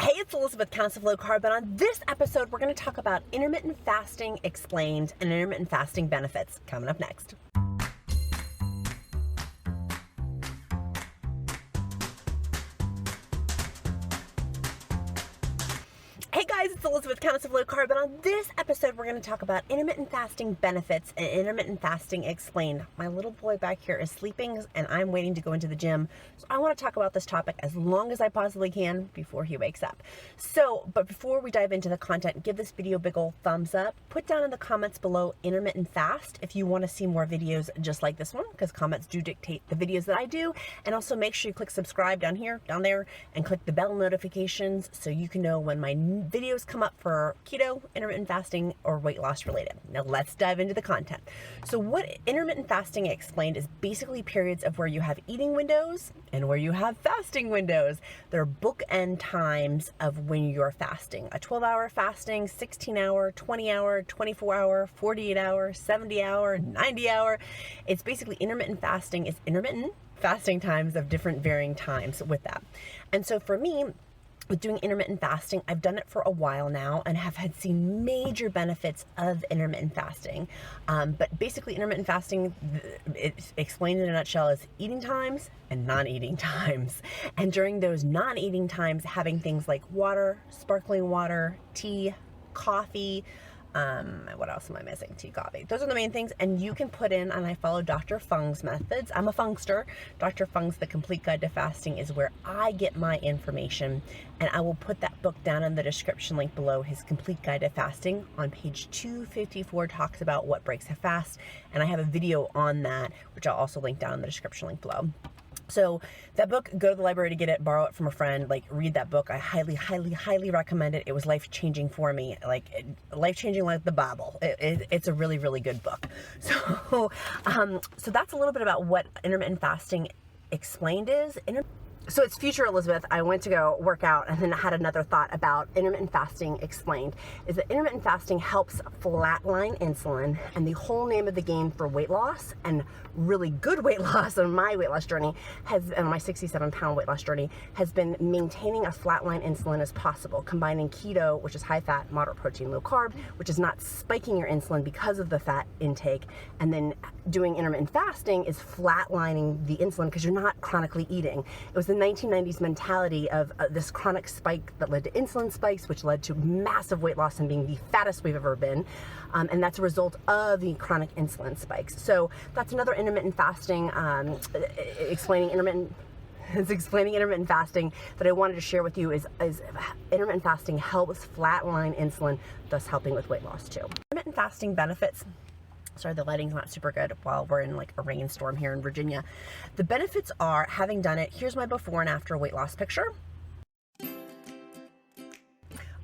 Hey, it's Elizabeth, Countess of Low Carb, and on this episode, we're going to talk about intermittent fasting explained and intermittent fasting benefits. Coming up next. Hey guys, it's Elizabeth, Countess of Low Carb, and on this episode, we're going to talk about intermittent fasting benefits and intermittent fasting explained. My little boy back here is sleeping, and I'm waiting to go into the gym, so I want to talk about this topic as long as I possibly can before he wakes up. But before we dive into the content, give this video a big ol' thumbs up. Put down in the comments below intermittent fast if you want to see more videos just like this one, because comments do dictate the videos that I do. And also make sure you click subscribe down here, down there, and click the bell notifications so you can know when my videos come up for keto, intermittent fasting, or weight loss related. Now let's dive into the content. So what intermittent fasting explained is basically periods of where you have eating windows and where you have fasting windows. They're bookend times of when you're fasting. A 12-hour fasting, 16-hour, 20-hour, 24-hour, 48-hour, 70-hour, 90-hour. It's basically intermittent fasting is intermittent fasting times of different varying times with that. And so for me, with doing intermittent fasting, I've done it for a while now and have had seen major benefits of intermittent fasting. But basically intermittent fasting, it's explained in a nutshell as eating times and non-eating times. And during those non-eating times, having things like water, sparkling water, tea, coffee, what else am I missing? Tea, coffee. Those are the main things. And you can put in, and I follow Dr. Fung's methods. I'm a Fungster. Dr. Fung's The Complete Guide to Fasting is where I get my information. And I will put that book down in the description link below. His Complete Guide to Fasting on page 254 talks about what breaks a fast. And I have a video on that, which I'll also link down in the description link below. So that book, go to the library to get it, borrow it from a friend, read that book. I highly, highly, highly recommend it. It was life-changing for me, life-changing like the Bible. It's a really, really good book. So, so that's a little bit about what intermittent fasting explained is. So it's future Elizabeth. I went to go work out and then had another thought about intermittent fasting explained is that intermittent fasting helps flatline insulin, and the whole name of the game for weight loss and really good weight loss on my weight loss journey on my 67-pound weight loss journey has been maintaining a flatline insulin as possible, combining keto, which is high fat, moderate protein, low carb, which is not spiking your insulin because of the fat intake, and then doing intermittent fasting is flatlining the insulin because you're not chronically eating. It was the 1990s mentality of this chronic spike that led to insulin spikes, which led to massive weight loss and being the fattest we've ever been. And that's a result of the chronic insulin spikes. So that's another intermittent fasting, explaining intermittent fasting that I wanted to share with you is intermittent fasting helps flatline insulin, thus helping with weight loss too. Intermittent fasting benefits. Sorry, the lighting's not super good while we're in a rainstorm here in Virginia. The benefits are, having done it, here's my before and after weight loss picture.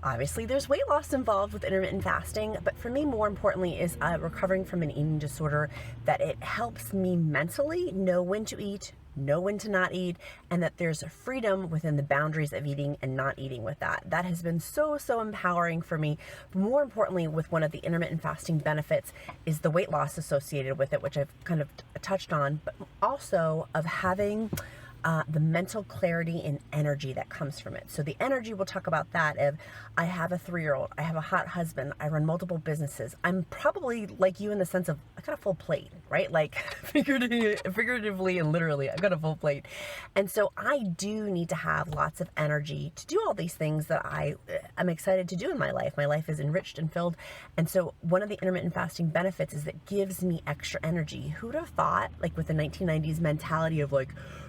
Obviously, there's weight loss involved with intermittent fasting, but for me, more importantly, is recovering from an eating disorder, that it helps me mentally know when to eat, know when to not eat, and that there's freedom within the boundaries of eating and not eating with that. That has been so empowering for me. But more importantly, with one of the intermittent fasting benefits is the weight loss associated with it, which I've kind of touched on, but also of having the mental clarity and energy that comes from it. So the energy, we'll talk about that. If I have a 3-year-old, I have a hot husband, I run multiple businesses. I'm probably like you in the sense of I got a full plate, right? Figuratively and literally, I've got a full plate. And so I do need to have lots of energy to do all these things that I'm excited to do in my life. My life is enriched and filled. And so one of the intermittent fasting benefits is that it gives me extra energy. Who'd have thought, with the 1990s mentality of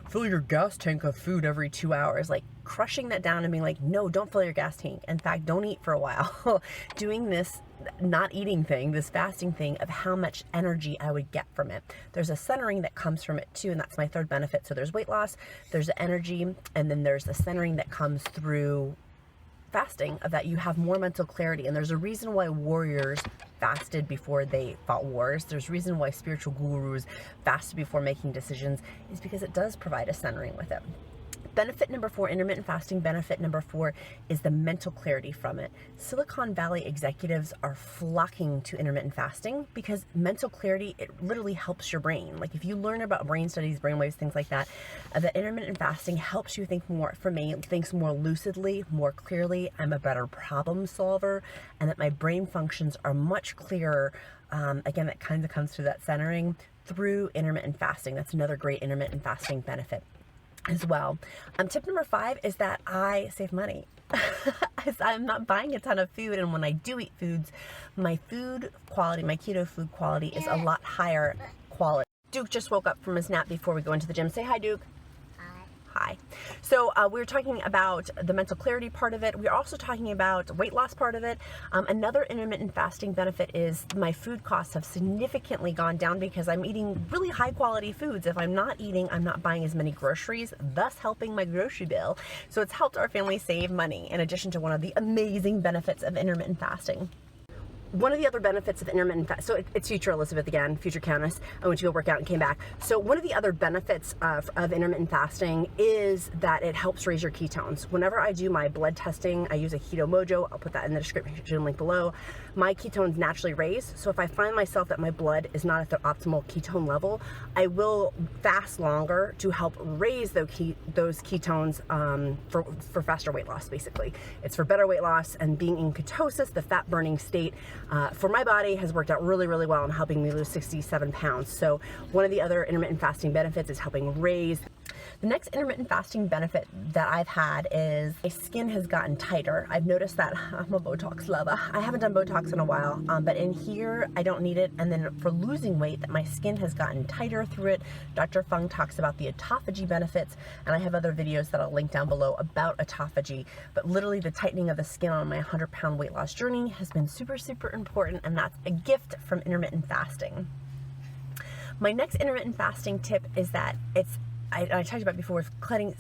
fill your gas tank of food every 2 hours, crushing that down and being no, don't fill your gas tank. In fact, don't eat for a while. Doing this not eating thing, this fasting thing, of how much energy I would get from it. There's a centering that comes from it too, and that's my third benefit. So there's weight loss, there's the energy, and then there's the centering that comes through fasting, of that you have more mental clarity. And there's a reason why warriors fasted before they fought wars. There's a reason why spiritual gurus fasted before making decisions, is because it does provide a centering with it. benefit number 4, intermittent fasting benefit number 4, is the mental clarity from it. Silicon Valley executives are flocking to intermittent fasting because mental clarity, it literally helps your brain. Like if you learn about brain studies, brainwaves, things like that, that intermittent fasting helps you think more, for me, thinks more lucidly, more clearly. I'm a better problem solver, and that my brain functions are much clearer. Again, that kind of comes through that centering through intermittent fasting. That's another great intermittent fasting benefit as well. Tip number 5 is that I save money. As I'm not buying a ton of food, and when I do eat foods, my food quality, my keto food quality is a lot higher quality. Duke just woke up from his nap before we go into the gym. Say hi, Duke. Hi. So we were talking about the mental clarity part of it. We're also talking about weight loss part of it. Another intermittent fasting benefit is my food costs have significantly gone down because I'm eating really high quality foods. If I'm not eating, I'm not buying as many groceries, thus helping my grocery bill. So it's helped our family save money, in addition to one of the amazing benefits of intermittent fasting. One of the other benefits of intermittent fasting, so it's future Elizabeth again, future Countess. I went to go work out and came back. So one of the other benefits of intermittent fasting is that it helps raise your ketones. Whenever I do my blood testing, I use a Keto Mojo. I'll put that in the description link below. My ketones naturally raise. So if I find myself that my blood is not at the optimal ketone level, I will fast longer to help raise those ketones for faster weight loss, basically. It's for better weight loss, and being in ketosis, the fat burning state, for my body has worked out really, really well in helping me lose 67 pounds. So one of the other intermittent fasting benefits is helping raise. The next intermittent fasting benefit that I've had is my skin has gotten tighter. I've noticed that I'm a Botox lover. I haven't done Botox in a while, but in here I don't need it. And then for losing weight, that my skin has gotten tighter through it. Dr. Fung talks about the autophagy benefits, and I have other videos that I'll link down below about autophagy. But literally the tightening of the skin on my 100-pound weight loss journey has been super, super important, and that's a gift from intermittent fasting. My next intermittent fasting tip is that I talked about before,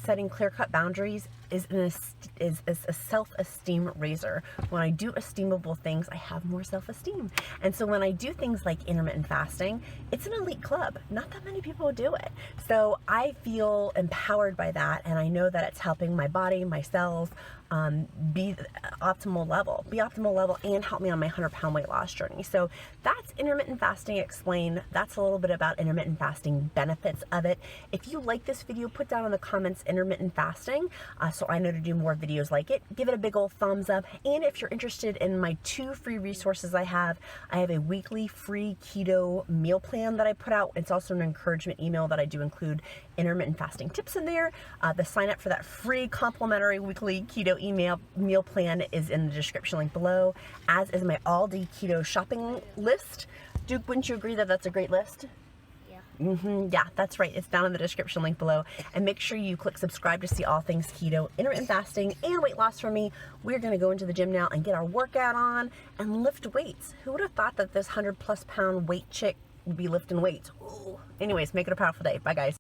setting clear-cut boundaries is a self-esteem raiser. When I do esteemable things, I have more self-esteem. And so when I do things like intermittent fasting, it's an elite club. Not that many people do it. So I feel empowered by that, and I know that it's helping my body, my cells, be optimal level and help me on my 100-pound weight loss journey. So that's intermittent fasting explained. That's a little bit about intermittent fasting benefits of it. If you like this video, put down in the comments intermittent fasting, so I know to do more videos like it. Give it a big old thumbs up. And if you're interested in my 2 free resources I have a weekly free keto meal plan that I put out. It's also an encouragement email that I do include intermittent fasting tips in there. The sign up for that free complimentary weekly keto meal plan is in the description link below, as is my all-day keto shopping list. Duke, wouldn't you agree that that's a great list? Yeah, that's right. It's down in the description link below. And make sure you click subscribe to see all things keto, intermittent fasting, and weight loss from me. We're going to go into the gym now and get our workout on and lift weights. Who would have thought that this 100+ pound weight chick would be lifting weights? Ooh. Anyways, make it a powerful day. Bye, guys.